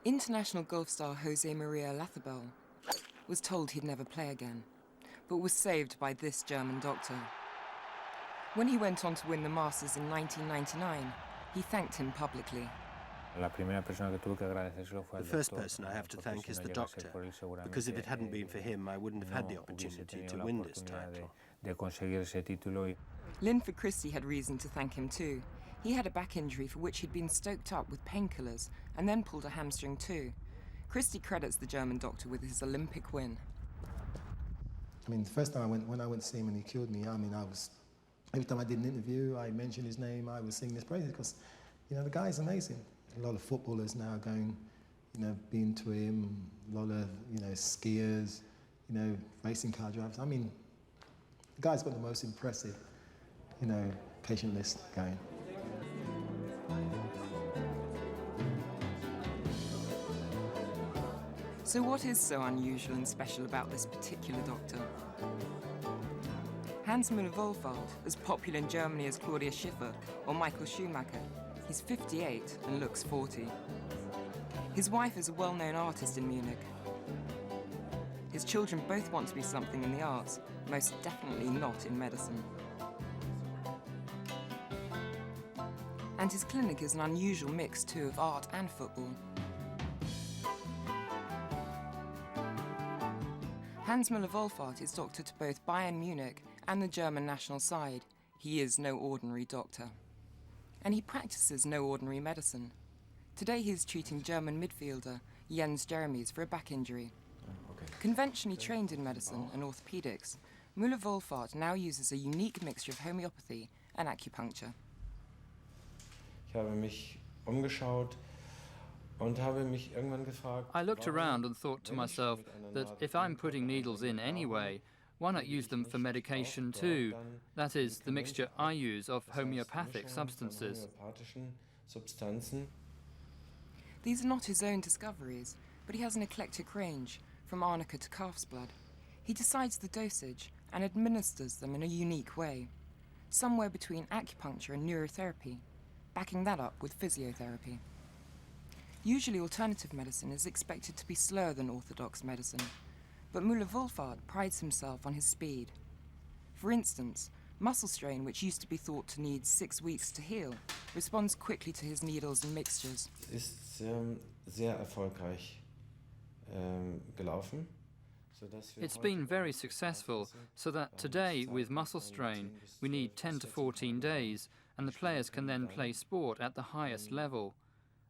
International golf star Jose Maria Olazabal was told he'd never play again, but was saved by this German doctor. When he went on to win the Masters in 1999, he thanked him publicly. The first person I have to thank is the doctor, because if it hadn't been for him, I wouldn't have had the opportunity to win this title. Linford Christie had reason to thank him too. He had a back injury for which he'd been stoked up with painkillers and then pulled a hamstring too. Christie credits the German doctor with his Olympic win. I mean, the first time when I went to see him and he cured me, I mean, every time I did an interview, I mentioned his name, I was singing his praises because, you know, the guy's amazing. A lot of footballers now going, you know, being to him, a lot of, you know, skiers, you know, racing car drivers. I mean, the guy's got the most impressive, you know, patient list going. So what is so unusual and special about this particular doctor? Hans Mueller-Wohlfahrt, as popular in Germany as Claudia Schiffer or Michael Schumacher, he's 58 and looks 40. His wife is a well-known artist in Munich. His children both want to be something in the arts, most definitely not in medicine. And his clinic is an unusual mix too of art and football. Hans Mueller-Wohlfahrt is doctor to both Bayern Munich and the German national side. He is no ordinary doctor. And he practices no ordinary medicine. Today he is treating German midfielder Jens Jeremies for a back injury. Conventionally trained in medicine and orthopedics, Mueller-Wohlfahrt now uses a unique mixture of homeopathy and acupuncture. I looked around and thought to myself that if I'm putting needles in anyway, why not use them for medication too? That is, the mixture I use of homeopathic substances. These are not his own discoveries, but he has an eclectic range, from arnica to calf's blood. He decides the dosage and administers them in a unique way, somewhere between acupuncture and neurotherapy, backing that up with physiotherapy. Usually alternative medicine is expected to be slower than orthodox medicine, but Mueller-Wohlfahrt prides himself on his speed. For instance, muscle strain, which used to be thought to need 6 weeks to heal, responds quickly to his needles and mixtures. It's been very successful, so that today, with muscle strain, we need 10 to 14 days, and the players can then play sport at the highest level.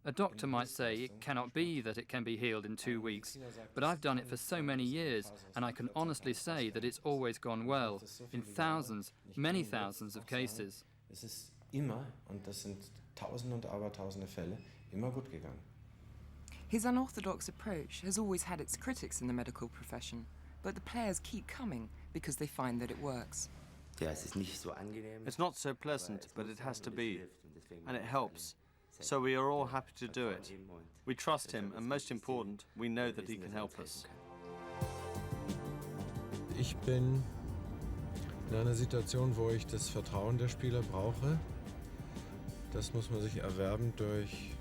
A doctor might say it cannot be that it can be healed in 2 weeks, but I've done it for so many years, and I can honestly say that it's always gone well, in thousands, many thousands of cases. His unorthodox approach has always had its critics in the medical profession, but the players keep coming because they find that it works. It's not so pleasant, but it has to be, and it helps. So we are all happy to do it. We trust him, and most important, we know that he can help us. Ich bin in einer Situation, wo ich das Vertrauen der Spieler brauche. Das muss man sich erwerben durch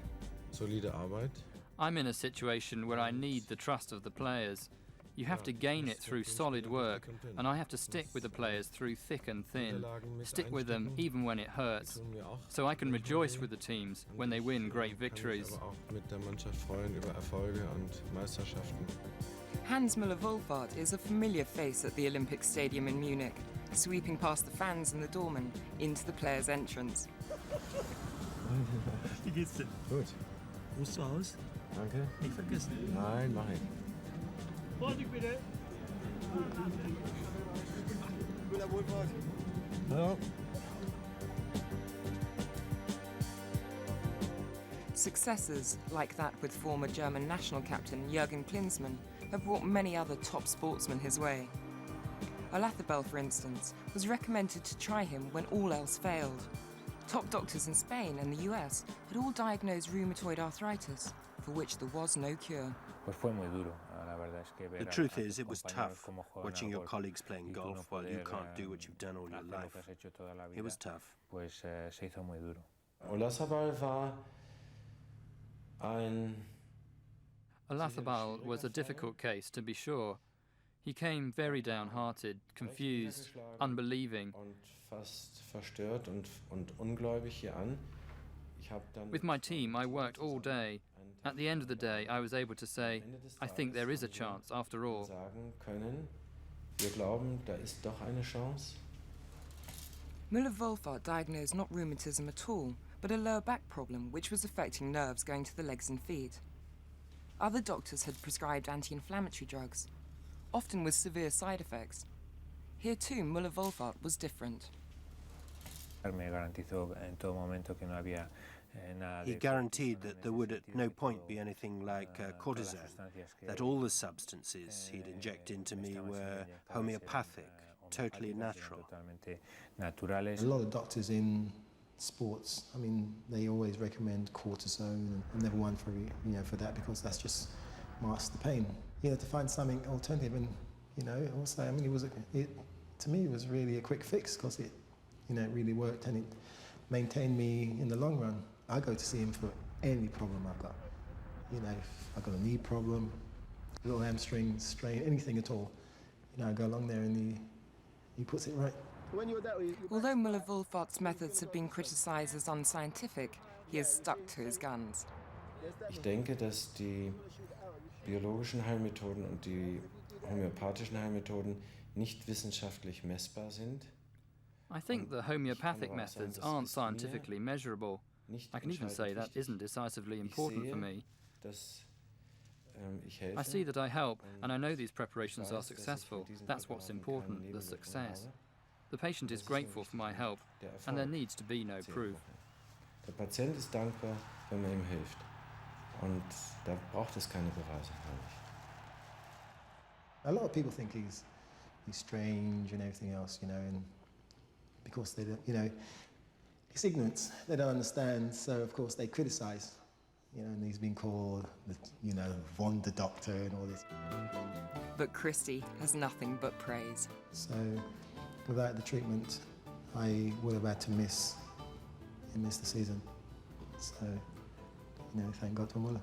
solide Arbeit. I'm in a situation where I need the trust of the players. You have to gain it through solid work, and I have to stick with the players through thick and thin, stick with them even when it hurts, so I can rejoice with the teams when they win great victories. Hans Mueller-Wohlfahrt is a familiar face at the Olympic Stadium in Munich, sweeping past the fans and the doorman into the players' entrance. Wie geht's dir? Gut. Ruhst du aus? Danke. Nicht vergessen. Nein, mach ich. Vorsicht bitte! Müller-Wohlfahrt. Hallo. Successes, like that with former German national captain Jürgen Klinsmann, have brought many other top sportsmen his way. Olazabal, for instance, was recommended to try him when all else failed. Top doctors in Spain and the US had all diagnosed rheumatoid arthritis, for which there was no cure. The truth is, it was tough, watching your colleagues playing golf while you can't do what you've done all your life. It was tough. Olazabal war ein Olazabal was a difficult case, to be sure. He came very downhearted, confused, unbelieving. With my team, I worked all day. At the end of the day, I was able to say, I think there is a chance after all. Mueller-Wohlfahrt diagnosed not rheumatism at all, but a lower back problem which was affecting nerves going to the legs and feet. Other doctors had prescribed anti-inflammatory drugs, often with severe side effects. Here too, Mueller-Wohlfahrt was different. He guaranteed that there would at no point be anything like cortisone, that all the substances he'd inject into me were homeopathic, totally natural. A lot of doctors in sports, I mean, they always recommend cortisone, and I'm never one for that, because that's just masks the pain. To find something alternative, and also, I mean, to me it was really a quick fix, because it really worked, and it maintained me in the long run. I go to see him for any problem I've got. If I've got a knee problem, a little hamstring strain, anything at all, I go along there and he puts it right. Although Mueller-Wohlfahrt's methods have been criticised as unscientific, he has stuck to his guns. Ich denke, dass die biologischen Heilmethoden und die homöopathischen Heilmethoden nicht wissenschaftlich messbar sind. I think the homeopathic methods aren't scientifically measurable. I can even say that isn't decisively important for me. I see that I help, and I know these preparations are successful. That's what's important, the success. The patient is grateful for my help, and there needs to be no proof. Der Patient ist dankbar, wenn man ihm hilft. Und da braucht es keine Beweise, glaube ich. A lot of people think he's strange and everything else, and because they don't, it's ignorance. They don't understand, so of course they criticize, and he's been called, Wonder Doctor and all this. But Christie has nothing but praise. So, without the treatment, I would have had to miss the season. So, thank God for Mueller.